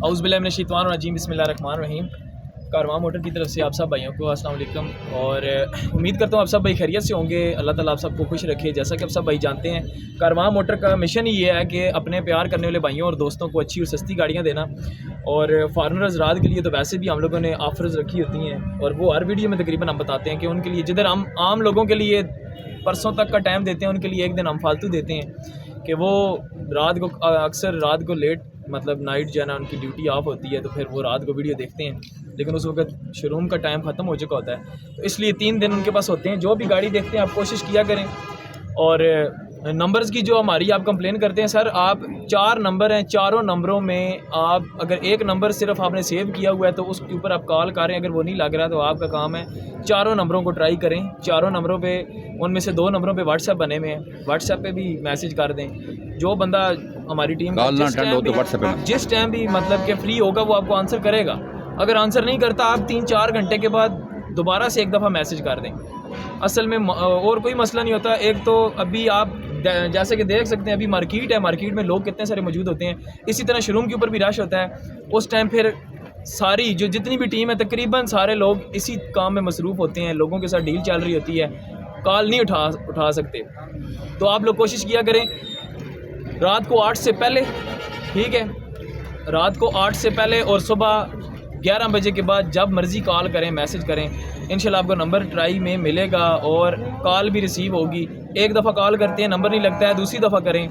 औज़ुबिल्लाहिमिनश्शैतानिर्रजीम बिस्मिल्लाहिर्रहमानिर्रहीम। कारवां मोटर की तरफ से आप सब भाइयों को अस्सलाम वालेकुम और उम्मीद करता हूँ आप सब भाई खैरियत से होंगे। अल्लाह ताला आप सबको खुश रखे। जैसा कि आप सब भाई जानते हैं, कारवां मोटर का मिशन ही ये है कि अपने प्यार करने वाले भाइयों और दोस्तों को अच्छी और सस्ती गाड़ियाँ देना। और फॉरेनर हज़रात के लिए तो वैसे भी हम लोगों ने ऑफ़र्स रखी होती हैं और वो हर वीडियो में तकरीबन हम बताते हैं कि उनके लिए जिधर हम आम लोगों के लिए परसों तक का टाइम देते हैं, उनके लिए एक दिन हम फालतू देते हैं कि वो रात को अक्सर रात को लेट मतलब नाइट जो है ना उनकी ड्यूटी ऑफ होती है, तो फिर वो रात को वीडियो देखते हैं, लेकिन उस वक्त शोरूम का टाइम ख़त्म हो चुका होता है। तो इसलिए 3 दिन उनके पास होते हैं। जो भी गाड़ी देखते हैं आप कोशिश किया करें। और नंबर्स की जो हमारी आप कंप्लेन करते हैं, सर आप 4 नंबर हैं, चारों नंबरों में आप अगर एक नंबर सिर्फ आपने सेव किया हुआ है तो उसके ऊपर आप कॉल करें। अगर वो नहीं लग रहा तो आपका काम है चारों नंबरों को ट्राई करें। चारों नंबरों पे उनमें से 2 नंबरों पे व्हाट्सएप बने हुए हैं, व्हाट्सएप पे भी मैसेज कर दें। जो बंदा हमारी टीम जिस टाइम भी मतलब कि फ्री होगा वो आपको आंसर करेगा। अगर आंसर नहीं करता आप 3-4 घंटे के बाद दोबारा से एक दफ़ा मैसेज कर दें। असल में और कोई मसला नहीं होता। एक तो अभी आप जैसे कि देख सकते हैं अभी मार्केट है, मार्केट में लोग कितने सारे मौजूद होते हैं। इसी तरह शोरूम के ऊपर भी रश होता है। उस टाइम फिर सारी जो जितनी भी टीम है तकरीबन सारे लोग इसी काम में मसरूफ़ होते हैं, लोगों के साथ डील चल रही होती है, कॉल नहीं उठा सकते। तो आप लोग कोशिश किया करें रात को 8 से पहले, ठीक है, रात को 8 से पहले और सुबह 11 बजे के बाद जब मर्ज़ी कॉल करें, मैसेज करें। इंशाल्लाह आपको नंबर ट्राई में मिलेगा और कॉल भी रिसीव होगी। एक दफ़ा कॉल करते हैं नंबर नहीं लगता है, दूसरी दफ़ा करें,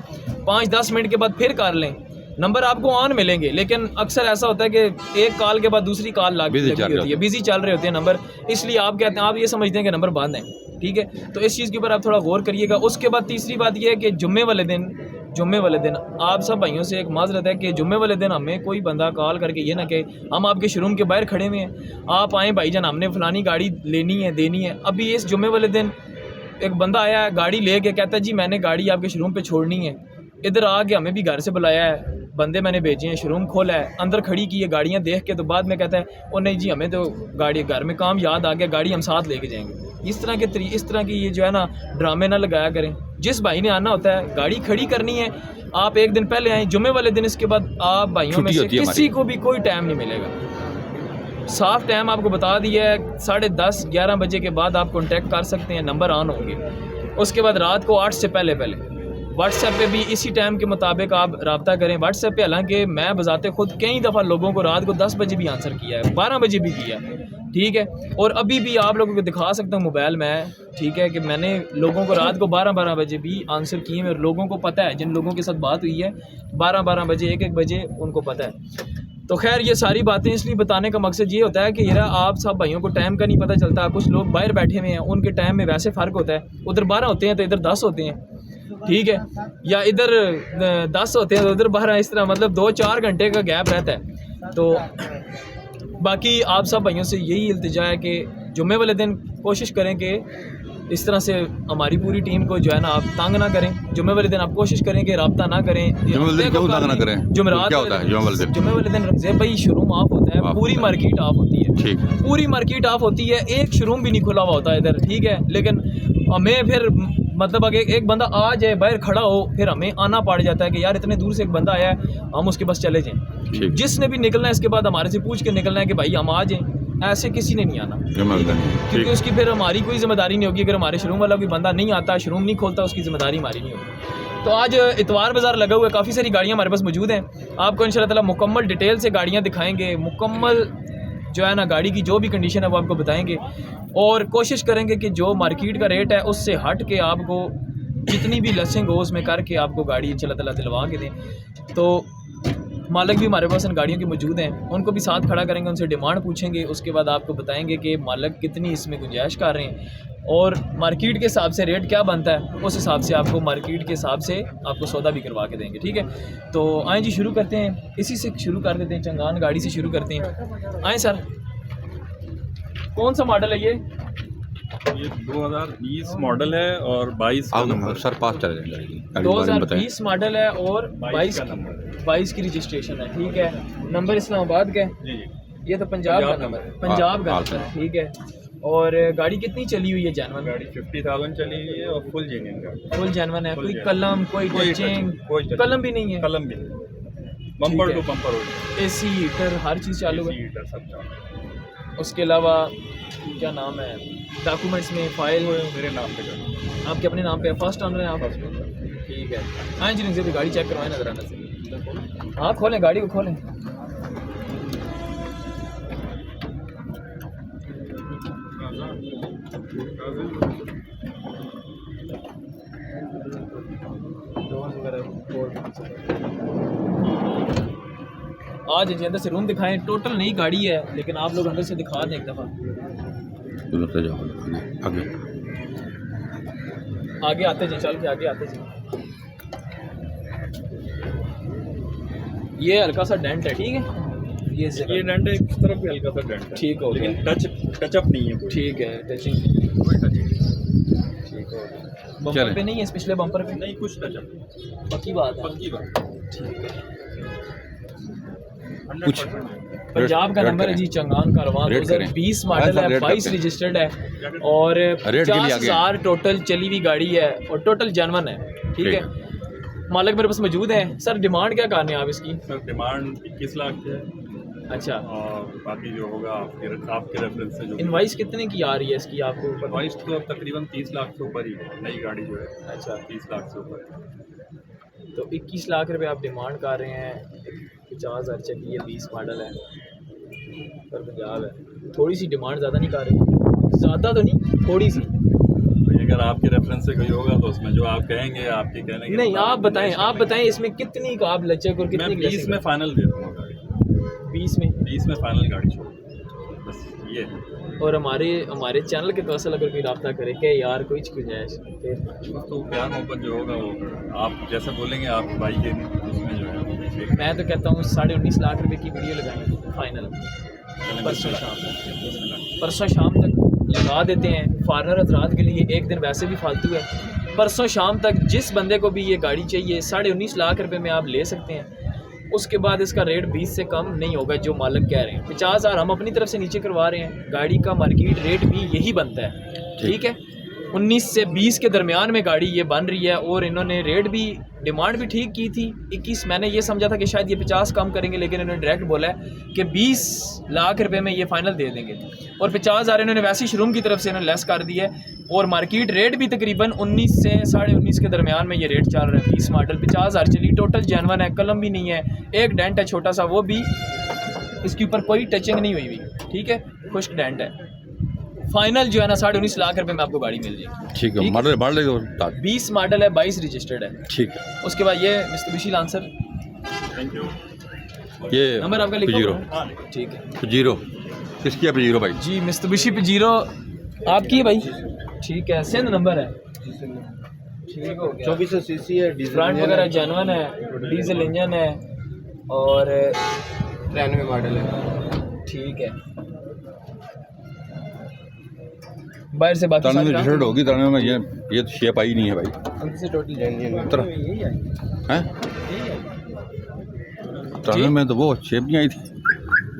5-10 मिनट के बाद फिर कर लें, नंबर आपको ऑन मिलेंगे। लेकिन अक्सर ऐसा होता है कि एक कॉल के बाद दूसरी कॉल लगी होती है, बिजी चल रहे होते हैं नंबर, इसलिए आप कहते हैं, आप ये समझते हैं कि नंबर बंद है, ठीक है। तो इस चीज़ के ऊपर आप थोड़ा गौर करिएगा। उसके बाद तीसरी बात यह है कि जुम्मे वाले दिन आप सब भाइयों से एक माजरत है कि जुम्मे वाले दिन हमें कोई बंदा कॉल करके ये ना कहे हम आपके शोरूम के बाहर खड़े हुए हैं, आप आएँ भाईजान, हमने फ़लानी गाड़ी लेनी है, देनी है। अभी इस जुम्मे वाले दिन एक बंदा आया है गाड़ी ले के, कहता है जी मैंने गाड़ी आपके शोरूम पे छोड़नी है। इधर आके हमें भी घर से बुलाया है, बंदे मैंने भेजे हैं, शोरूम खोला है, अंदर खड़ी की है गाड़ियाँ देख के, तो बाद में कहता है ओ नहीं जी हमें तो गाड़ी घर में काम याद आ गया, गाड़ी हम साथ लेके जाएंगे। इस तरह की ये जो है ना ड्रामे ना लगाया करें। जिस भाई ने आना होता है गाड़ी खड़ी करनी है, आप एक दिन पहले आएँ जुम्मे वाले दिन, इसके बाद आप भाइयों में से किसी को भी कोई टाइम नहीं मिलेगा। साफ टाइम आपको बता दिया है, 10:30-11 बजे के बाद आप कॉन्टैक्ट कर सकते हैं, नंबर ऑन होंगे। उसके बाद रात को 8 से पहले व्हाट्सएप पे भी इसी टाइम के मुताबिक आप रब्ता करें। व्हाट्सएप पे हालांकि मैं बजाते खुद कई दफ़ा लोगों को रात को 10 बजे भी आंसर किया है, 12 बजे भी किया, ठीक है। और अभी भी आप लोगों को दिखा सकता हूँ मोबाइल में, ठीक है, कि मैंने लोगों को रात को 12 बजे भी आंसर किए हैं। और लोगों को पता है, जिन लोगों के साथ बात हुई है 12 बजे 1 बजे उनको पता है। तो खैर ये सारी बातें इसलिए बताने का मकसद ये होता है कि यार आप सब भाइयों को टाइम का नहीं पता चलता। कुछ लोग बाहर बैठे हुए हैं, उनके टाइम में वैसे फ़र्क होता है, उधर 12 होते हैं तो इधर 10 होते हैं, ठीक है, या इधर 10 होते हैं तो उधर 12, इस तरह मतलब 2-4 घंटे का गैप रहता है। तो बाकी आप सब भाइयों से यही इल्तिजा है कि जुम्मे वाले दिन कोशिश करें कि इस तरह से हमारी पूरी टीम को जो है ना आप तंग ना करें। जुम्मे वाले दिन आप कोशिश करें कि रब्ता ना करें। जुमेरात जुम्मे वाले दिन रमज़े भाई शोरूम ऑफ होता है, पूरी मार्केट ऑफ होती है, पूरी मार्केट ऑफ होती है, एक शोरूम भी नहीं खुला हुआ होता है इधर, ठीक है। लेकिन हमें फिर मतलब अगर एक बंदा आ जाए बाहर खड़ा हो, फिर हमें आना पड़ जाता है कि यार इतने दूर से एक बंदा आया है, हम उसके पास चले जाएं। जिसने भी निकलना है इसके बाद हमारे से पूछ के निकलना है कि भाई हम आ जाएं, ऐसे किसी ने नहीं आना, क्योंकि उसकी फिर हमारी कोई जिम्मेदारी नहीं होगी। अगर हमारे शोरूम वाला कोई बंदा नहीं आता, शोरूम नहीं खोलता, उसकी जिम्मेदारी हमारी नहीं होगी। तो आज इतवार बाज़ार लगा हुआ है, काफ़ी सारी गाड़ियाँ हमारे पास मौजूद हैं। आपको इंशाल्लाह ताला मुकम्मल डिटेल से गाड़ियाँ दिखाएंगे, मुकम्मल जो है ना गाड़ी की जो भी कंडीशन है वो आपको बताएंगे। और कोशिश करेंगे कि जो मार्केट का रेट है उससे हट के आपको जितनी भी लसिंग हो उसमें करके आपको गाड़ी इंशाल्लाह ताला दिलवा के दें। तो मालिक भी हमारे पास इन गाड़ियों के मौजूद हैं, उनको भी साथ खड़ा करेंगे, उनसे डिमांड पूछेंगे, उसके बाद आपको बताएंगे कि मालिक कितनी इसमें गुंजाइश कर रहे हैं और मार्केट के हिसाब से रेट क्या बनता है, उस हिसाब से आपको मार्केट के हिसाब से आपको सौदा भी करवा के देंगे, ठीक है। तो आएँ जी शुरू करते हैं, इसी से शुरू कर देते हैं, चंगान गाड़ी से शुरू करते हैं। आएँ सर, कौन सा मॉडल है ये 2020 मॉडल है और 22 का नंबर, सर पास चल जाएगा। 2020 मॉडल है और 22 की रजिस्ट्रेशन है, ठीक है। नंबर इस्लामाबाद का है, ये तो पंजाब का नंबर, पंजाब का नंबर, ठीक है। और गाड़ी कितनी चली हुई है जेन्युइन? गाड़ी 50,000 चली हुई है और फुल जेन्युइन है, कोई कलम, कोई टचिंग, कलम भी नहीं है, कलम भी नहीं। बम्पर ठीक टू है। बम्पर हो जाएगा। एसी हीटर हर चीज़ चालू है। हीटर सब चालू है। उसके अलावा क्या नाम है, डॉक्यूमेंट्स में फाइल वो मेरे नाम पे करना। आपके अपने नाम पे फर्स्ट ऑनर है आप? First number. ठीक है। हाँ इंजीनियर से भी गाड़ी चेक करवाएं नजर आना से। हाँ खोलें, गाड़ी को खोलें। आज जी अंदर से रूम दिखाएं। टोटल नई गाड़ी है लेकिन आप लोग अंदर से दिखा दें एक दफ़ा। उधर जाओ आगे आगे आते जी, चल के आगे आते जी। ये हल्का सा डेंट है, ठीक है। ये डेंट है, इस तरफ भी हल्का सा डेंट है, ठीक हो गया। लेकिन टचअप नहीं है कोई। ठीक है, टचिंग कोई टचिंग ठीक हो गया। बम्पर चलें। पे नहीं है, इस पिछले बम्पर पे नहीं, कुछ टचअप। पक्की बात है। पक्की बात। ठीक है। 100% है। पंजाब का रेट नंबर है करें। जी, चंगान कारवान रेट करें। 2020 मॉडल हाँ, है, रेट 22 करते हैं। रजिस्टर्ड है और रेट के लिए 50,000 टोटल चली हुई गाड़ी है और टोटल जनवन है, ठीक है। मालिक मेरे पास मौजूद है। सर डिमांड क्या करने आप इसकी? सर डिमांड 21 लाख है अच्छा, और बाकी जो होगा आपके रेफरेंस से जो इनवाइस कितने की आ रही है इसकी आपको? इनवाइस तो अब तकरीबन 30 लाख से ऊपर ही है। नई गाड़ी जो है अच्छा, 30 लाख से ऊपर। तो 21 लाख रुपए आप डिमांड कर रहे हैं। 50,000 चली है, 20 मॉडल है पर पंजाब है। थोड़ी सी डिमांड ज़्यादा नहीं कर रहे? ज़्यादा तो नहीं, थोड़ी सी। अगर आपके रेफरेंस से कोई होगा तो उसमें जो आप कहेंगे, आपके कहने के नहीं, मुताबिक आप बताएं इसमें कितनी का आप लचक और मैं कितनी 20 में फाइनल दे दूँगा गाड़ी। 20 में 20 में फाइनल गाड़ी छोड़, बस ये है। और हमारे चैनल के कौशल अगर कोई रब्ता करे कि यार कोई गुंजाइश फिर तो प्यार मोहब्बत जो होगा वो आप जैसे बोलेंगे, आप भाई के उसमें जो है वो मैं तो कहता हूँ 19.5 लाख रुपए की वीडियो लगाएंगे फाइनल परसों शाम तक। परसों शाम तक लगा देते हैं। फार्नर हजरात के लिए एक दिन वैसे भी फालतू है। परसों शाम तक जिस बंदे को भी ये गाड़ी चाहिए 19.5 लाख रुपए में आप ले सकते हैं। उसके बाद इसका रेट 20 से कम नहीं होगा जो मालिक कह रहे हैं। 50,000 हम अपनी तरफ से नीचे करवा रहे हैं। गाड़ी का मार्केट रेट भी यही बनता है, ठीक है। 19 से 20 के दरमियान में गाड़ी ये बन रही है और इन्होंने रेट भी डिमांड भी ठीक की थी 21। मैंने ये समझा था कि शायद ये 50 कम करेंगे लेकिन इन्होंने डायरेक्ट बोला है कि 20 लाख रुपए में ये फाइनल दे देंगे और 50,000 इन्होंने वैसे ही शोरूम की तरफ से इन्होंने लेस कर दिया है और मार्केट रेट भी तकरीबन 19 से 19.5 के दरमियान में ये रेट चल रहा है। 20 मॉडल 50,000 चली, टोटल जेनवन है, कलम भी नहीं है, एक डेंट है छोटा सा, वो भी इसके ऊपर कोई टचिंग नहीं हुई हुई, ठीक है, खुश्क डेंट है। फाइनल जो है ना 19.5 लाख रुपए में आपको गाड़ी मिल जाएगी। ठीक है, मॉडल बढ़ लेगा। 20 मॉडल है, 22 रजिस्टर्ड है, ठीक है। उसके बाद ये मिस्टबिशी लांसर, थैंक यू। ये नंबर आपका लिखो। Pajero। हाँ, ठीक है Pajero किसकी है? Pajero भाई जी, मिस्टबिशी Pajero आपकी है भाई, ठीक है। सिंध नंबर है, ठीक हो गया। 2400 सीसी है, फ्रंट वगैरह जेनवन है, डीजल इंजन है और 93 मॉडल है। ठीक है। बाहर से बाकी ताने में सारी रिजल्ट होगी। ताने में ये तो शेप आई नहीं है भाई। अंदर से टोटल उतर यही आई, हैं? ताने में तो वो शेप नहीं आई थी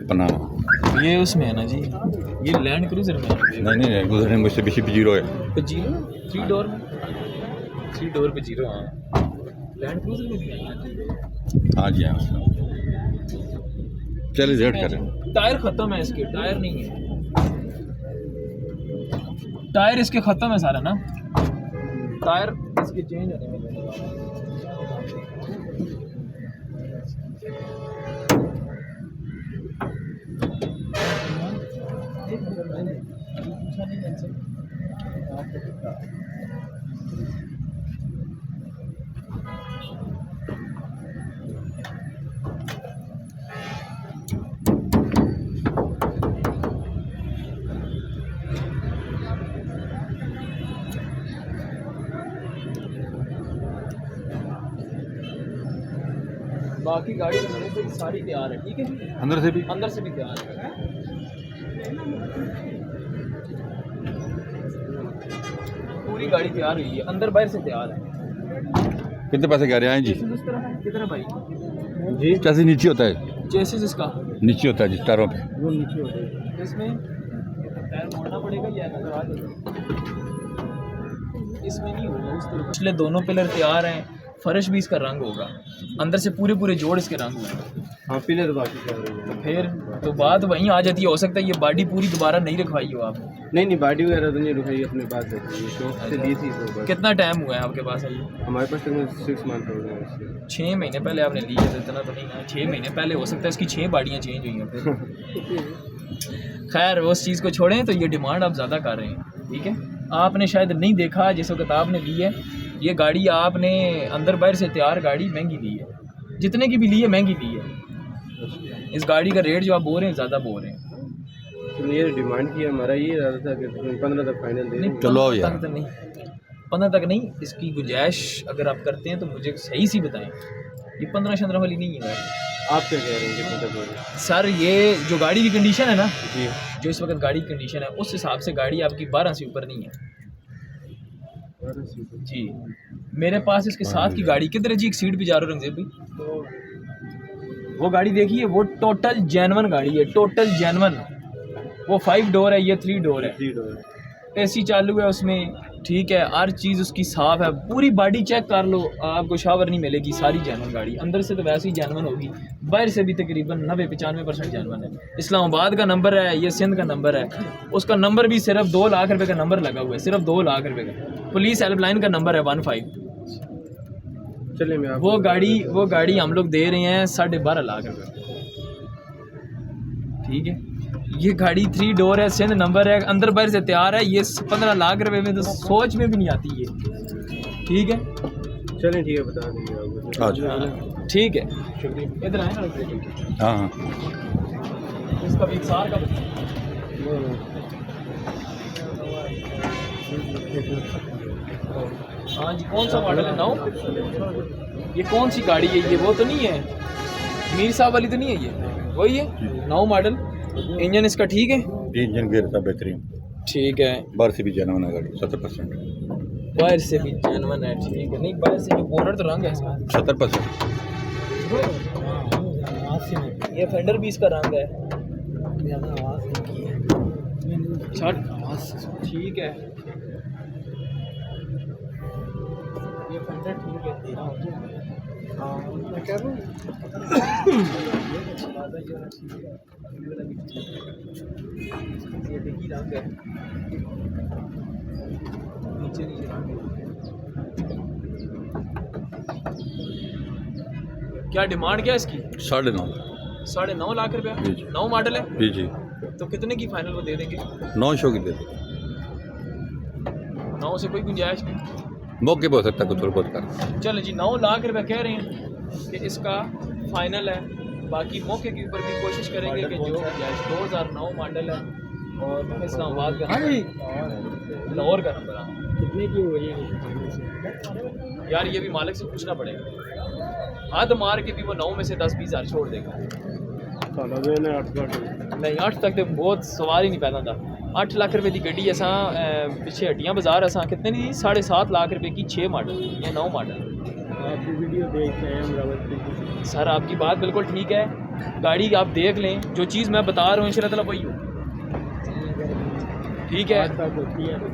बनाना। ये उसमें है ना जी, ये लैंड क्रूजर में है। नहीं गुजरने मुझसे बीसी Pajero है। Pajero 3 डोर में, 3 डोर Pajero, हाँ। लैंड क्रूजर में भी है। हाँ जी हाँ। चलिए रेट करें। टायर खत्म है इसके, टायर नहीं है, टायर इसके खत्म है सारा ना, टायर इसके चेंज होने वाले हैं। बाकी गाड़ी अंदर से सारी तैयार है, ठीक है, अंदर से भी अंदर से भी तैयार है। पूरी गाड़ी तैयार हुई है, अंदर बाहर से तैयार है। कितने पैसे कह रहे हैं जी? चेसिस इस तरह है, कितना भाई जी, कैसे नीचे होता है? चेसिस इसका नीचे होता है जी, टायरों पे। वो नीचे होता है। इसमें टायर मोड़ना पड़ेगा या नजर आ जाएगा? इसमें नहीं होगा उस तरह। पिछले दोनों पिलर तैयार हैं, फर्श भी इसका रंग होगा, अंदर से पूरे पूरे जोड़ इसके रंग होंगे। हाँ पिलर बाकी चल रही है। फिर तो बात वहीं आ जाती है, हो सकता है ये बॉडी पूरी दोबारा नहीं रखवाई हो आपने। नहीं बॉडी वगैरह तो नहीं रुकाई, अपने पास है, ये शॉप से दी थी तो बस। कितना टाइम हुआ है आपके पास है ये? हमारे पास तकरीबन 6 मंथ हो गए इससे। 6 महीने पहले आपने ली है, तो इतना तो नहीं ना, 6 महीने पहले हो सकता है इसकी 6 बाडियाँ चेंज हुई हैं फिर। खैर उस चीज़ को छोड़ें, तो ये डिमांड आप ज़्यादा कर रहे हैं, ठीक है। आपने शायद नहीं देखा जिस वक्त आपने ली है ये गाड़ी, आपने अंदर बाहर से तैयार गाड़ी महंगी ली है, जितने की भी ली है महंगी ली है। इस गाड़ी का रेट जो आप बोल रहे हैं ज़्यादा बोल रहे हैं। तो ये डिमांड किया हमारा, ये इरादा था कि 15 तक फाइनल दे नहीं दें। चलो 15 यार। तक नहीं, 15 तक नहीं, इसकी गुंजाइश अगर आप करते हैं तो मुझे सही सी बताएं। ये 15-15 वाली नहीं है आप क्या कह रहे हैं कितने तक हो रहे हैं? सर। ये जो गाड़ी की कंडीशन है ना, जी जो इस वक्त गाड़ी की कंडीशन है उस हिसाब से गाड़ी आपकी 12 से ऊपर नहीं है जी। मेरे पास इसके साथ की गाड़ी किधर है जी, एक सीट पे जा रहा रंगजेब भाई, वो गाड़ी देखिए, वो टोटल जेन्युइन गाड़ी है, टोटल जेन्युइन। वो 5 डोर है, ये 3 डोर है, 3 डोर एसी चालू है उसमें, ठीक है, हर चीज़ उसकी साफ़ है, पूरी बॉडी चेक कर लो, आपको शावर नहीं मिलेगी, सारी जेन्युइन गाड़ी। अंदर से तो वैसे ही जेन्युइन होगी, बाहर से भी तकरीबन 90-95% जेन्युइन है। इस्लामाबाद का नंबर है, ये सिंध का नंबर है, उसका नंबर भी सिर्फ 2 लाख रुपए का नंबर लगा हुआ है, सिर्फ 2 लाख रुपए का। पुलिस हेल्पलाइन का नंबर है 15। चलिए मैं आपको वो गाड़ी हम लोग दे रहे हैं 12.5 लाख रुपए, ठीक है। ये गाड़ी 3 डोर है, सिंध नंबर है, अंदर बाहर से तैयार है, ये 15 लाख रुपए में तो सोच में भी नहीं आती ये, ठीक है। चलें ठीक है, बता देंगे आपको। अच्छा ठीक है, शुक्रिया। इधर आए ना, हाँ हाँ इसका भी इकसार का हाँ जी। कौन सा मॉडल है? 9। ये कौन सी गाड़ी है ये? वो तो नहीं है मीर साहब वाली तो नहीं है ये? वही है 9 मॉडल। इंजन इसका ठीक है? इंजन गियर था बेहतरीन, ठीक है। बाहर से भी जेन्युइन है गाड़ी 70%। बाहर से भी जेन्युइन है, ठीक है। नहीं बाहर से बोनट तो रंग है इसका 70%। ये फेंडर भी इसका रंग है, ठीक है। ये फेंडर ठीक है, ये देखिए रंग है, नीचे रंग है। क्या डिमांड क्या है इसकी? 9.5। 9.5 लाख रुपया। जी जी। 9 मॉडल है, जी जी, तो कितने की फाइनल वो दे देंगे? 900 की दे दे, 9 से कोई गुंजाइश नहीं। मौके पे हो सकता है कुछ थोड़ा बहुत कर। चलो जी, 9 लाख रुपए कह रहे हैं कि इसका फाइनल है, बाकी मौके के ऊपर भी कोशिश करेंगे कि जो 2009 मॉडल है और इस्लामाबाद का लाहौर का नंबर है। कितने की हुई यार ये भी मालिक से पूछना पड़ेगा, हाथ मार के भी वो 9 में से 10-20 हज़ार छोड़ देगा। नहीं 8 तक तो बहुत सवार ही नहीं पैदा था। 8 लाख रुपए की गड्डी असा पिछे हड्डियाँ बाजार असा कितने नहीं 7.5 लाख रुपए की 6 मॉडल या 9 मॉडल। आपकी वीडियो देखते हैं सर आपकी बात बिल्कुल ठीक है, गाड़ी आप देख लें, जो चीज़ मैं बता रहा हूँ इंशाल्लाह ताला वही हो, ठीक है।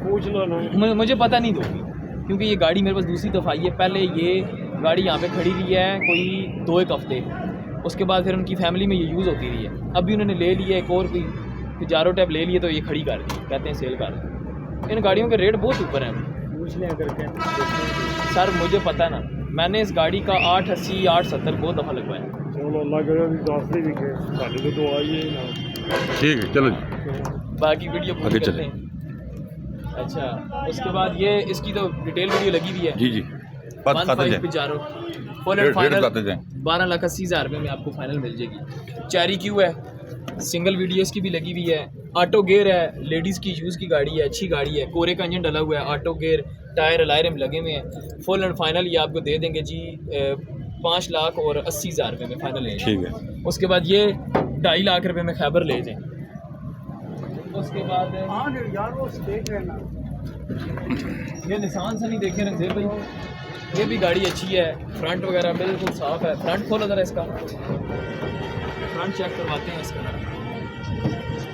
पूछ लो ना, मुझे पता नहीं दोगी क्योंकि ये गाड़ी मेरे पास दूसरी दफ़ा आई है। पहले ये गाड़ी यहाँ पे खड़ी रही है कोई 2-1 हफ्ते, उसके बाद फिर उनकी फैमिली में ये यूज़ होती रही है। अभी उन्होंने ले लिया एक और कोई जारो टैब ले लिए तो ये खड़ी कर दी, कहते हैं सेल कर दी। इन गाड़ियों के रेट बहुत ऊपर हैं। पूछ लें करके। सर मुझे पता ना, मैंने इस गाड़ी का 880 870 बहुत दफ़ा लगवाया। ठीक है चलो जी, बाकी वीडियो पूरी आगे करते चलें। हैं। अच्छा उसके बाद ये इसकी तो डिटेल वीडियो लगी हुई है। जी जी, बात खाते 15 जाए, पे जा रहा हूँ, फुल एंड रेट फाइनल बताते जाएं। 12,80,000 रुपये में आपको फाइनल मिल जाएगी। चैरी क्यू है, सिंगल वीडियो इसकी भी लगी हुई है, ऑटो गेयर है, लेडीज़ की यूज़ की गाड़ी है, अच्छी गाड़ी है, कोरे का इंजन डला हुआ है, ऑटो गेयर, टायर अलायरम में लगे हुए हैं। फुल एंड फाइनल ये आपको दे देंगे जी 5,80,000 रुपये में फाइनल है। ठीक है। उसके बाद ये 2.5 लाख रुपये में खैबर ले जाएँ। उसके बाद ये निशान से नहीं देखे रंजीत भाई, ये भी गाड़ी अच्छी है, फ्रंट वगैरह बिल्कुल साफ़ है। फ्रंट खोलो ज़रा इसका, फ्रंट चेक करवाते हैं इसका।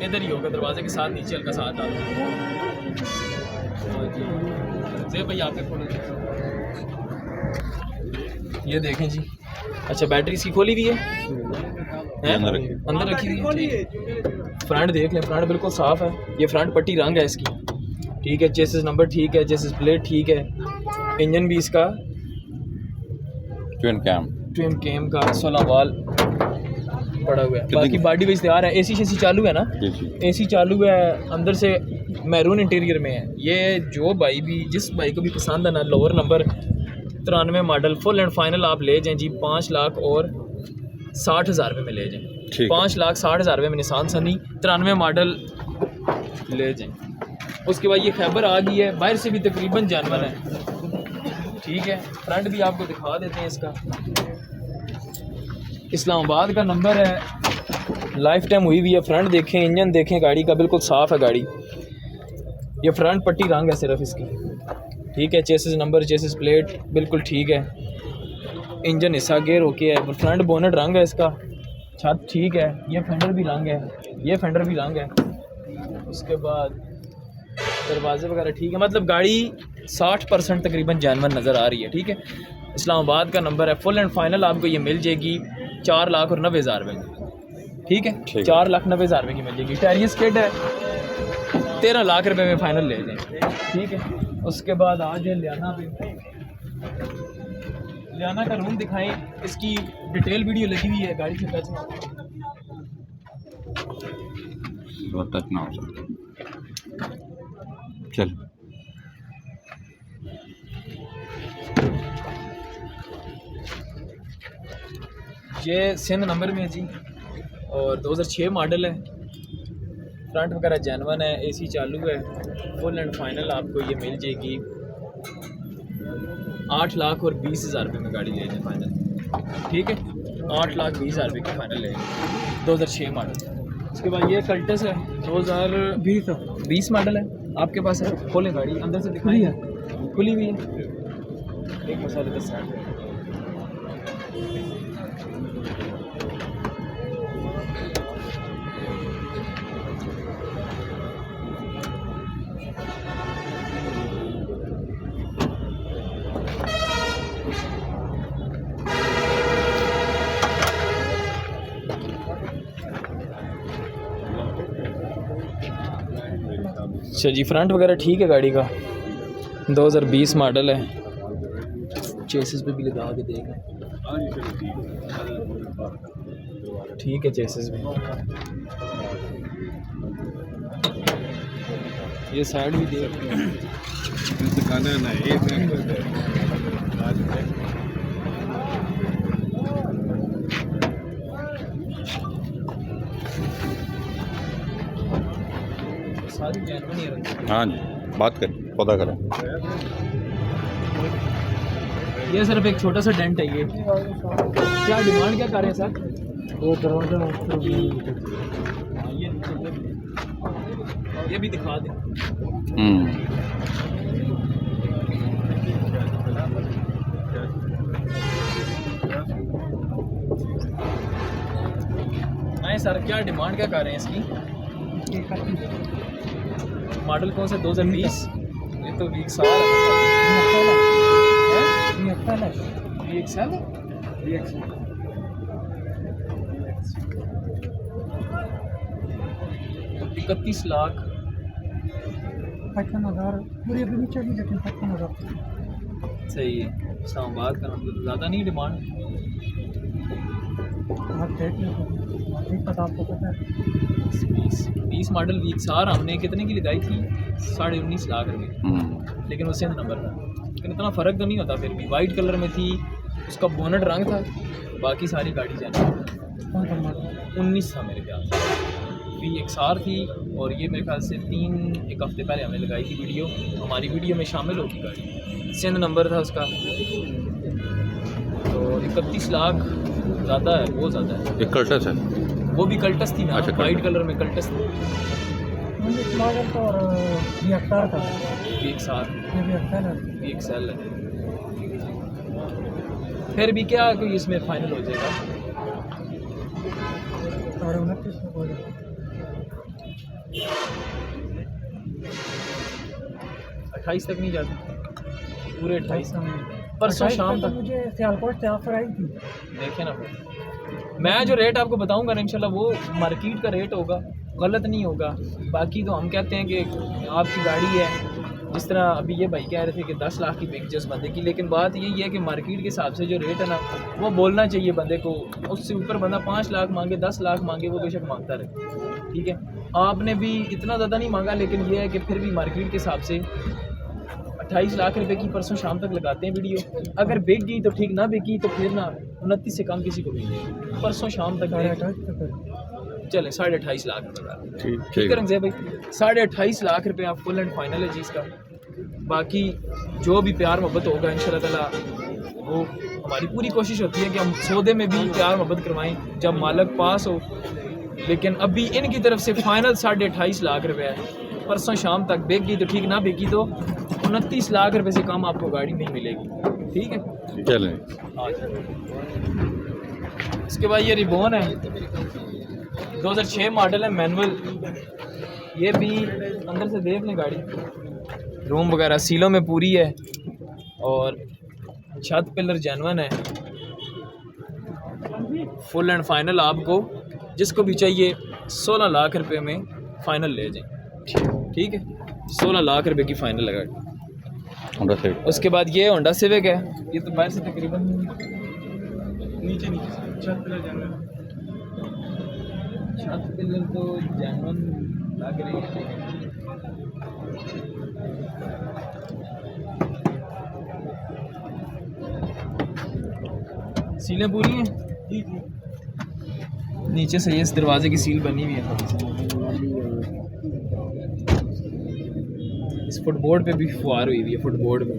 इधर ही होगा दरवाजे के साथ, नीचे हल्का साथ डाल दो जी। भाई आपके खोलो ये देखें जी। अच्छा बैटरी इसकी खोली हुई है? हैं? अंदर रखी। अंदर रखी हुई है। फ्रंट देख लें, फ्रंट बिल्कुल साफ़ है। ये फ्रंट पट्टी रंग है इसकी, ठीक है। चेसिस नंबर ठीक है, चेसिस प्लेट ठीक है। इंजन भी इसका ट्विन कैम का 16 वाल पड़ा हुआ है। बाकी बॉडी भी तैयार है। एसी शेसी चालू है ना? एसी चालू है। अंदर से मैरून इंटीरियर में है। ये जो भाई भी, जिस भाई को भी पसंद है ना, lower number 93 model full and final आप ले जाएं जी। 5,60,000 रुपये में ले जाएं। 5,60,000 रुपये में निसान सनी 93 मॉडल ले जाएं। उसके बाद ये खैबर आ गई है, बाहर से भी तकरीबन जानवर है, ठीक है। फ्रंट भी आपको दिखा देते हैं इसका। इस्लामाबाद का नंबर है, लाइफ टाइम हुई हुई है। फ्रंट देखें, इंजन देखें, गाड़ी का बिल्कुल साफ़ है गाड़ी। ये फ्रंट पट्टी रंग है सिर्फ इसकी, ठीक है। चेसिस नंबर, चेसिस प्लेट बिल्कुल ठीक है। इंजन हिस्सा गेयर ओके है। फ्रंट बोनट रंग है इसका। छत ठीक है। ये फेंडर भी रंग है, ये फेंडर भी रंग है। उसके बाद दरवाजे वगैरह ठीक है। मतलब गाड़ी 60% तकरीबन जानवर नज़र आ रही है, ठीक है। इस्लामाबाद का नंबर है। फुल एंड फाइनल आपको ये मिल जाएगी 4,90,000 रुपये में, ठीक है। 4,90,000 रुपये की मिल जाएगी। टैरियस किट है, 13 लाख रुपये में फाइनल ले जाएं, ठीक है। उसके बाद आज है लियाना पे। लियाना का रूम दिखाएं, इसकी डिटेल वीडियो लगी हुई है। गाड़ी से टच ना हो सकता। चल ये सिंध नंबर में है जी और 2006 मॉडल है। फ्रंट वगैरह जेनवन है, एसी चालू है। फुल एंड फाइनल आपको ये मिल जाएगी 8,20,000 रुपये में गाड़ी ले जाए फाइनल, ठीक है। 8,20,000 रुपये की फाइनल ले 2006 मॉडल। उसके बाद ये कल्टस है, 2020 मॉडल है। आपके पास है? खोलें गाड़ी, अंदर से दिखाई है, खुली हुई है। एक मसाले का साइड अच्छा जी। फ्रंट वगैरह ठीक है गाड़ी का, 2020 मॉडल है। चेसिस पे भी लगा के देख लें, ठीक है। चेसिस भी, ये साइड भी देख लें। सारी जानवर नहीं रखी। हाँ जी, बात करें, पता करें। ये सिर्फ एक छोटा सा डेंट है। ये क्या डिमांड क्या कर रहे हैं सर? वो दरवाजा ये भी दिखा दें। नहीं सर, क्या डिमांड क्या कर रहे हैं इसकी? मॉडल कौन सा? 2020। ये तो वीक्सल है। 31 लाख 55,000 पूरी अभी नहीं चली, लेकिन 55,000 सही है। इस्लामाबाद का मतलब ज़्यादा नहीं डिमांड। आपको पता है 20 मॉडल वीक्सार हमने कितने की लगाई थी? 19.5 लाख रुपये, लेकिन उससे नंबर था। लेकिन इतना फ़र्क तो नहीं होता। फिर भी वाइट कलर में थी, उसका बोनट रंग था, बाकी सारी गाड़ी जाना 19 था मेरे ख्याल से। वीक्सार थी और ये मेरे ख्याल से एक हफ़्ते पहले हमने लगाई थी वीडियो, हमारी वीडियो में शामिल होगी गाड़ी। सिंध नंबर था उसका। तो 31 लाख ज़्यादा है, बहुत ज़्यादा है। एक कल्टस है, वो भी कल्टस थी ना? अच्छा, वाइट कलर में कल्टस थी। मॉडल तो और ये अख्तार था, एक साथ ये भी अख्तार है। एक सेल है। फिर भी क्या कोई इसमें फाइनल हो जाएगा? 29 में बोले 28 तक नहीं जाते? पूरे 28 में परसों शाम तो तक। मुझे सियालकोट से ऑफर आई थी। देखे ना मैं जो रेट आपको बताऊंगा ना इंशाल्लाह वो मार्केट का रेट होगा, गलत नहीं होगा। बाकी तो हम कहते हैं कि आपकी गाड़ी है, जिस तरह अभी ये भाई कह रहे थे कि 10 लाख की बिक जिस बंदे की, लेकिन बात यही है कि मार्केट के हिसाब से जो रेट है ना वो बोलना चाहिए बंदे को। उससे ऊपर बंदा 5 लाख मांगे, 10 लाख मांगे, वो बेशक मांगता रहे, ठीक है। आपने भी इतना ज़्यादा नहीं मांगा, लेकिन ये है कि फिर भी मार्केट के हिसाब से 28 लाख रुपए की परसों शाम तक लगाते हैं वीडियो। अगर बिक गई तो ठीक, ना बिकी तो फिर ना 29 से कम किसी को भी नहीं, परसों शाम तक चले 28.5 लाख रुपये ठीक ठीक ठीक करेंगे जय भाई। 28.5 लाख रुपए आप फुल एंड फाइनल है जी इसका। बाकी जो भी प्यार मोहब्बत होगा इंशाल्लाह ताला वो हमारी पूरी कोशिश होती है कि हम सौदे में भी प्यार मोहब्बत करवाएं जब मालक पास हो। लेकिन अभी इनकी तरफ से फाइनल 28.5 लाख रुपए है। परसों शाम तक बिक गई तो ठीक, ना बिकी तो 29 लाख रुपए से कम आपको गाड़ी नहीं मिलेगी, ठीक है। चलें। इसके बाद ये रिबोन है, 2006 मॉडल है, मैनुअल। ये भी अंदर से देख लें गाड़ी, रूम वगैरह सीलों में पूरी है और छत पिलर जेन्युइन है। फुल एंड फाइनल आपको जिसको भी चाहिए 16 लाख रुपए में फ़ाइनल ले जाएं, ठीक है। 16 लाख रुपए की फ़ाइनल लगा। Honda civic. उसके बाद ये होंडा सिविक है, ये तो बाहर से तकरीबन नीचे छत पिलर तो जेन्युइन लग रही है। सीलें पूरी हैं, नीचे से ये इस दरवाजे की सील बनी हुई है थोड़ी सी। इस फुटबोर्ड पे भी फुहार हुई हुई है, फुटबोर्ड पे।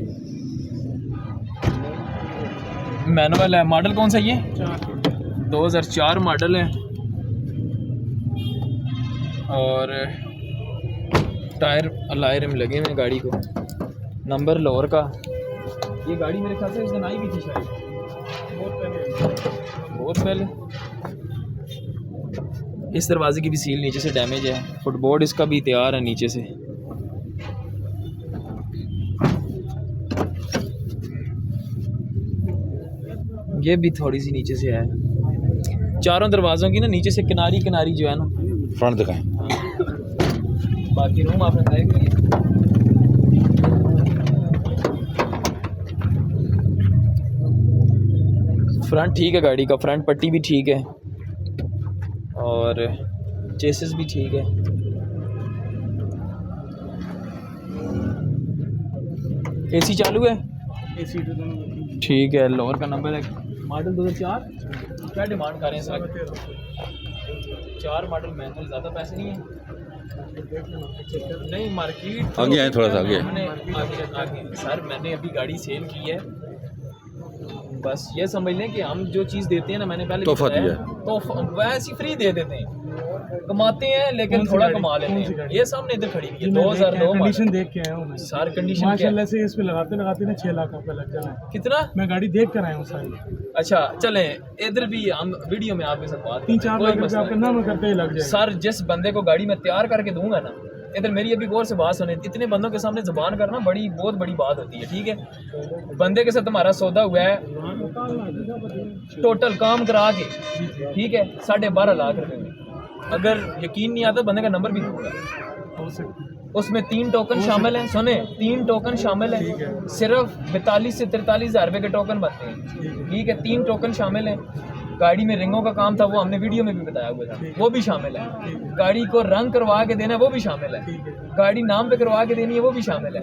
मैनुअल है। मॉडल कौन सा ये 2004 मॉडल है और टायर अलॉय रिम लगे हुए हैं गाड़ी को। नंबर लाहौर का। ये गाड़ी मेरे ख्याल से उस दिन आई भी थी शायद, बहुत पहले। इस दरवाजे की भी सील नीचे से डैमेज है, फुटबोर्ड इसका भी तैयार है नीचे से। ये भी थोड़ी सी नीचे से है। चारों दरवाज़ों की ना नीचे से किनारी किनारी जो है ना। फ्रंट दिखाएं। बाकी रूम आपने देख लिया। फ्रंट ठीक है, गाड़ी का फ्रंट पट्टी भी ठीक है और चेसिस भी ठीक है। एसी चालू है, एसी ठीक है। लाहौर का नंबर है, मॉडल 2004। क्या डिमांड कर रहे हैं सर? 4 मॉडल मैनुअल, ज़्यादा पैसे नहीं है। नहीं मार्केट आगे आए, थोड़ा सा आगे। हमने आगे सर, मैंने अभी गाड़ी सेल की है। बस ये समझ लें कि हम जो चीज़ देते हैं ना, मैंने पहले तोहफा बताया, दिया। तो वैसे फ्री दे देते हैं। कमाते हैं लेकिन थोड़ा कमा लेते हैं। ये सामने इधर खड़ी हुई है 2002 कंडीशन देख के आया हूँ मैं। सर कंडीशन क्या माशाल्लाह से इस पे लगाते लगाते ना 6 लाख रुपए लग जाना। कितना? मैं गाड़ी देख कर आया हूँ सारी। अच्छा चलें, इधर भी हम वीडियो में आपके साथ बात 3-4 कोई लाख रुपए मसला आपका नहीं। नाम करते ही लग जाए। सर जिस बंदे को गाड़ी में तैयार करके दूंगा ना, इधर मेरी अभी गौर से बात सुने, इतने बंदों के सामने ज़बान करना बहुत बड़ी बात होती है, ठीक है। बंदे के साथ हमारा सौदा हुआ है टोटल काम करा के, ठीक है, 12.5 लाख रुपए में। अगर यकीन नहीं आता बंदे का नंबर भी दूंगा। उसमें 3 टोकन शामिल हैं, सुने 3 टोकन शामिल हैं। सिर्फ 42 से 43 हज़ार रुपये के टोकन बनते हैं, ठीक है। 3 टोकन शामिल हैं। गाड़ी में रिंगों का काम था, वो हमने वीडियो में भी बताया हुआ था, वो भी शामिल है। गाड़ी को रंग करवा के देना है, वो भी शामिल है। गाड़ी नाम पे करवा के देनी है, वो भी शामिल है।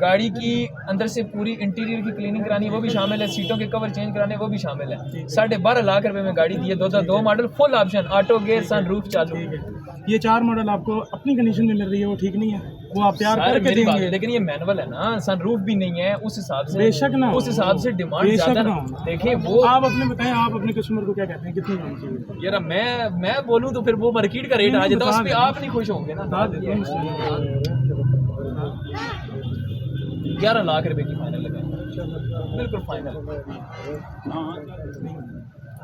गाड़ी की अंदर से पूरी इंटीरियर की क्लीनिंग करानी है, वो भी शामिल है। सीटों के कवर चेंज कराने, वो भी शामिल है। 12.5 लाख रुपए में गाड़ी दी है। 2002 model, full option, auto gear, sunroof चालू। ये 4 मॉडल आपको अपनी कंडीशन में मिल रही है, वो ठीक नहीं है, वो आप तैयार सर करके मेरी बात है, देंगे। लेकिन ये मैनुअल है ना, सनरूफ भी नहीं है, उस हिसाब से बेशक ना हो। उस हिसाब से डिमांड बेशक ज्यादा ना ना। हो। देखिए वो आप अपने बताएं, आप अपने कस्टमर को क्या कहते हैं, कितनी होनी चाहिए? यार मैं बोलूँ तो फिर वो मार्केट का रेट आ जाता है, उस पर आप नहीं खुश होंगे ना। बता देते हैं। 11 लाख रुपए की फाइनल लगाए, बिल्कुल फाइनल।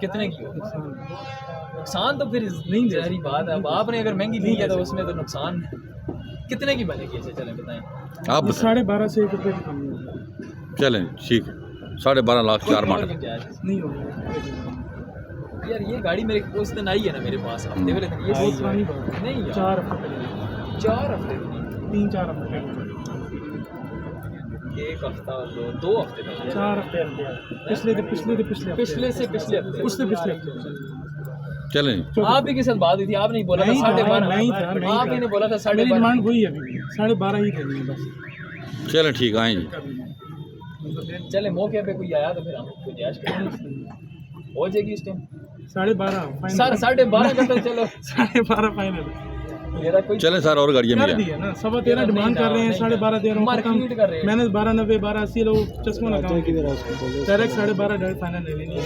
कितने की हो? नुकसान तो फिर नहीं, जहरी बात है। अब आपने अगर महंगी ली है तो उसमें तो नुकसान कितने की बनेगी? ऐसे चलें बताएं। आप 12.5 से 1 रुपये की कमी है। चलें, ठीक है। 12.5 लाख 4 मॉडल। नहीं होगा यार ये गाड़ी मेरे उस दिन आई है ना मेरे पास हफ्ते वाले दिन, ये बहुत पुरानी बात है। नहीं यार, 4 हफ्ते 4 हफ्ते भी नहीं, 3-4 हफ्ते 1 हफ्ता 2 हफ्ते पहले, 4 हफ्ते पिछले पिछले से पिछले हफ्ते, उससे पिछले हफ्ते चलें जी। आप ही के साथ बात हुई थी, आपने बोला था नहीं था, 12.5, नहीं था, नहीं आप था। ही ने बोला था मेरी 12.5। डिमांड वही है अभी 12.5 ही करनी है बस। चलें ठीक आएँ जी। चले मौके पे कोई आया तो फिर हम गुंजाइश करेंगे, हो जाएगी उस टाइम 12.5 फाइनल। 12.5 का तो चलो 12.5 फाइनल मेरा कोई चलें सर और गाड़ियाँ कर मिल दी है ना, 13.5 डिमांड कर रहे हैं, 12.5 दे रहा हूँ। मार्केट कर रहे हैं। मैंने 12.90 12.80 लोग चश्मा लगाऊँ डायरेक्ट 12.5 फाइनल ले लेनी है।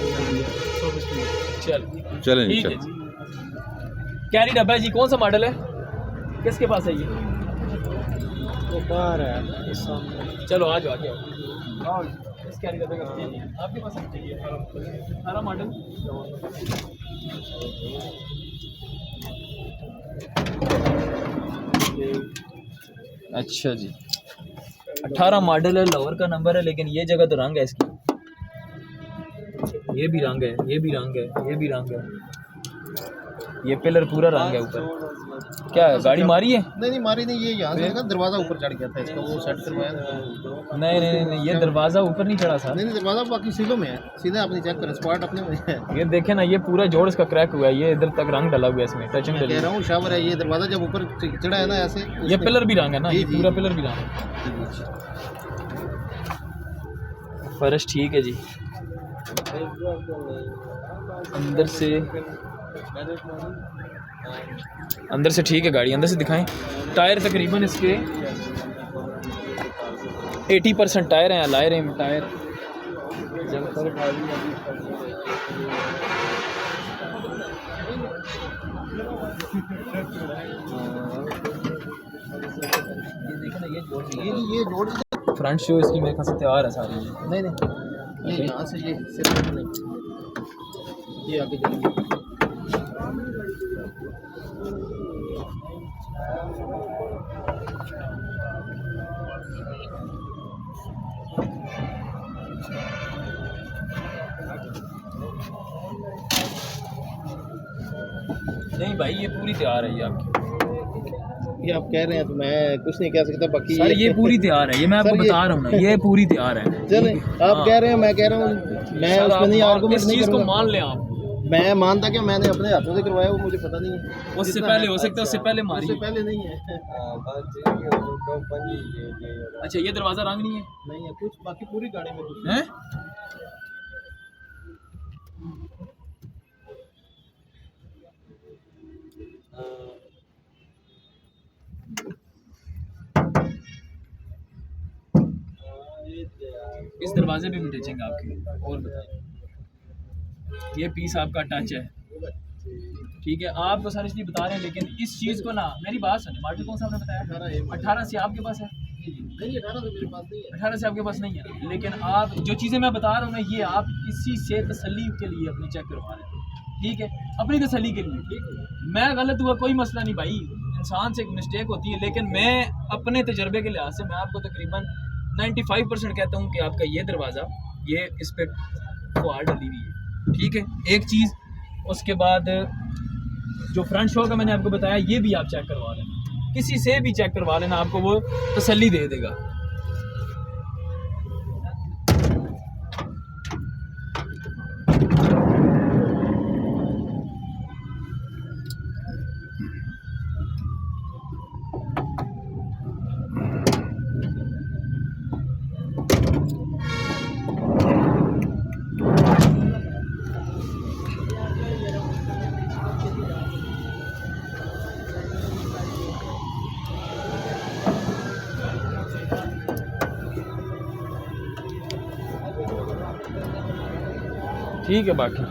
चल चलें जी। ठीक है चलें जी। कैरी डब्बा जी कौन सा मॉडल है, किसके पास है ये? चलो आ जाओ इस कैरी डब्बे का आपके पास चाहिए 18 मॉडल। अच्छा जी 18 मॉडल है, लाहौर का नंबर है, लेकिन ये जगह तो रंग है इसकी, ये भी रंग है, ये भी रंग है, ये भी रंग है, ये पिलर पूरा रंग है ऊपर। क्या है, गाड़ी मारी है? नहीं मारी नहीं, ये यहाँ से ना दरवाजा ऊपर चढ़ गया था इसका, वो सेट करवाया था। नहीं, ये दरवाज़ा ऊपर नहीं चढ़ा सर। नहीं दरवाजा बाकी सीलों में है, सीधे अपनी चेक करें, स्पॉट अपने में है। ये देखे ना, ये पूरा जोड़ इसका क्रैक हुआ है, ये इधर तक रंग डला हुआ है, इसमें टचिंग डली कह हुई रहा हूँ शावर है, ये दरवाजा जब ऊपर चढ़ा है ना ऐसे, है। ये पिलर भी रंग है ना, जी, ये जी। पूरा पिलर भी रंग है। फर्श ठीक है जी, अंदर से ठीक है गाड़ी, अंदर से दिखाएं। टायर तकरीबन इसके 80% टायर हैं, लाए रहे हैं टायर। ये जोड़ फ्रंट शो इसकी मेरे ख्याल से तैयार है सारी। नहीं ये यहाँ से ये सिर्फ नहीं, ये आगे चलेंगे। नहीं भाई ये पूरी तैयार है, ये आपकी ये आप कह रहे हैं तो मैं कुछ नहीं कह सकता, बाकी सर ये पूरी तैयार है, ये मैं आपको सर, बता रहा हूँ ना, ये पूरी तैयार है। चले आप कह रहे हैं, मैं कह रहा हूँ, मैं सर, उसमें नहीं आप आर्गुमेंट इस नहीं चीज़ को करूँगा। मान लें आप, मैं मानता कि मैंने अपने हाथों से करवाया, वो मुझे पता नहीं है। उससे जितना पहले है, हो सकता है, उससे पहले मारी। उससे पहले नहीं है। अच्छा ये दरवाज़ा रंग नहीं है, नहीं है कुछ, बाकी पूरी गाड़ी में कुछ हैं? इस दरवाजे पे भी टचिंग आपकी, और बताइए ये पीस आपका टच है, ठीक है। आप तो सर इसलिए बता रहे हैं, लेकिन इस चीज़ को ना, मेरी बात सुनिए, मॉडल कौन सा आपने बताया? 18 से आपके पास है? नहीं, 18 से मेरे पास नहीं है। 18 से आपके पास नहीं है, लेकिन आप जो चीज़ें मैं बता रहा हूँ ना, ये आप इसी से तसल्ली के लिए अपनी चेक करवा रहे हैं, ठीक है, अपनी तसल्ली के लिए। मैं गलत हुआ कोई मसला नहीं भाई, इंसान से एक मिस्टेक होती है, लेकिन मैं अपने तजर्बे के लिहाज से मैं आपको तकरीबन 95% कहता हूँ कि आपका ये दरवाज़ा, ये इस पर फुहार डली हुई है, ठीक है, एक चीज़। उसके बाद जो फ्रंट शो का मैंने आपको बताया, ये भी आप चेक करवा लेना, किसी से भी चेक करवा लेना, आपको वो तसल्ली दे देगा। ठीक है, बाकी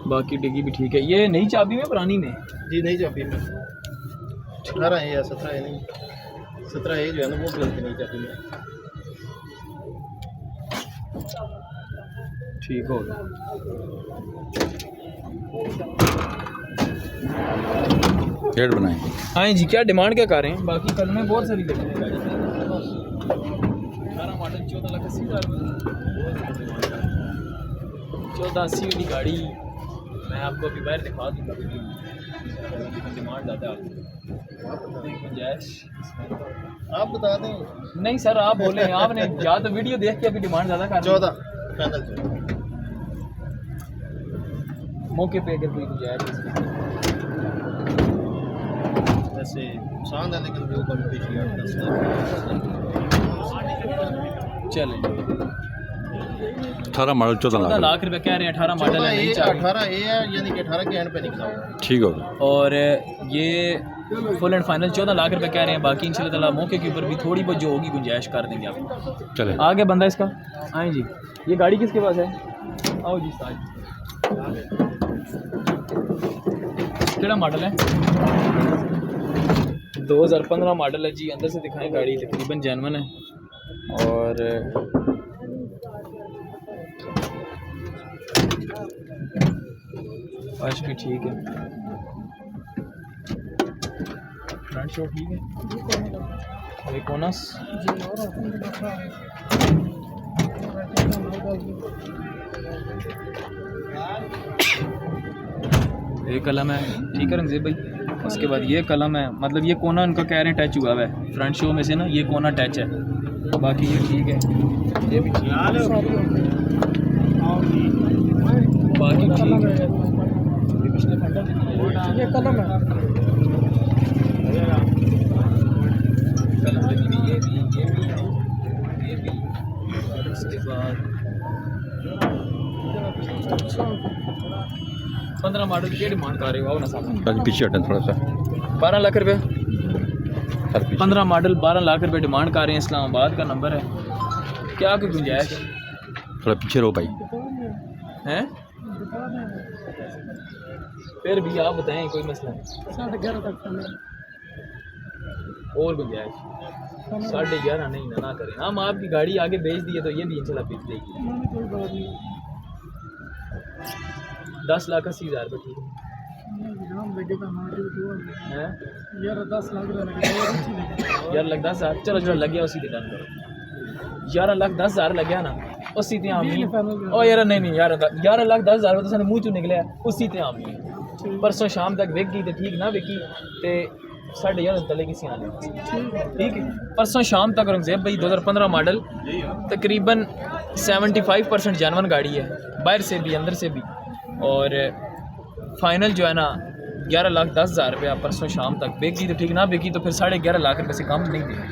बाकी डिग्गी भी ठीक है। ये नई चाबी में पुरानी में? जी नहीं चाबी में 18 है या 17 है, नहीं 17 है जो है ना, वो बदल के नहीं चाबी में। ठीक हो गया। रेट बनाएंगे। हाँ जी, क्या डिमांड क्या कर रहे हैं? बाकी कल में बहुत सारी देखने गाड़ी 18 मॉडल 14,80,000 1480 की गाड़ी मैं आपको अभी बाहर दिखा दूँगा। डिमांड ज़्यादा है गुंजाइश आप बता दें। नहीं सर, आप बोले आपने या तो वीडियो देख के अभी डिमांड ज़्यादा कर 14 फाइनल मौके पे अगर कोई गुंजाइश वैसे नुकसान है लेकिन वो कंपटीशन चले 18 मॉडल 14 14 लाख लाख रुपए कह रहे हैं। 18 मॉडल है, नहीं चाहिए। 18 ए है यानी कि 18 के एंड पे निकला होगा। ठीक होगा। और ये फुल एंड फाइनल 14 लाख रुपए कह रहे हैं। बाकी इंशाल्लाह ताला मौके के ऊपर भी थोड़ी बहुत जो होगी गुंजाइश कर देंगे आपको। चले आगे बंदा इसका आए जी। ये गाड़ी किसके पास है? आओ जी साज। केड़ा मॉडल है? 2015 मॉडल है जी। अंदर से दिखाएं, गाड़ी तकरीबन जेन्युइन है और फर्श भी ठीक है, फ्रंट शो ठीक है। एक कोनस ये कलम है, ठीक है रंगजेब भाई। उसके बाद ये कलम है, मतलब ये कोना उनका कह रहे हैं टच हुआ है फ्रंट शो में से ना, ये कोना टच है। बाकी ये ठीक है, ये भी ठीक है, बाकी ठीक है। ये पिछले फंडा ये कलम है, कलम लगी हुई, ये भी ये भी। उसके बाद 15 मॉडल की डिमांड कर रहे हो? आओ ना साहब, बस पीछे हटें थोड़ा सा। 12 लाख रुपये। सर पीछे 15 मॉडल 12 लाख रुपए डिमांड कर रहे हैं। इस्लामाबाद का नंबर है, क्या कोई गुंजाइश थोड़ा पीछे रहो भाई। है? फिर भी आप बताएं, कोई मसला नहीं। 11.5 तक और गुंजाइश 11.5 नहीं ना करें। हम आपकी गाड़ी आगे बेच दी है तो ये भी इंशाल्लाह बेच देगी। 10,80,000 रुपये ठीक है? यार 10 लाख चलो चलो लग गया, उसी पे डन करो। 11,10,000 लग गया ना, उसी ते आमी। ओ यार नहीं यार, 11,10,000 तो साने मुंह चों निकलिया, उसी ते आमी। परसों शाम तक विक गई तो ठीक, ना विकी तो 11,500 तले किसी आने। ठीक है, परसों शाम तक रंगजेब भाई 2015 मॉडल तकरीबन 75% जेन्युइन गाड़ी है, बाहर से भी अंदर से भी। और फाइनल जो है ना 11,10,000 रुपया परसों शाम तक। बिकी तो ठीक, ना बिकी तो फिर 11.5 लाख रुपये से कम नहीं देंगे।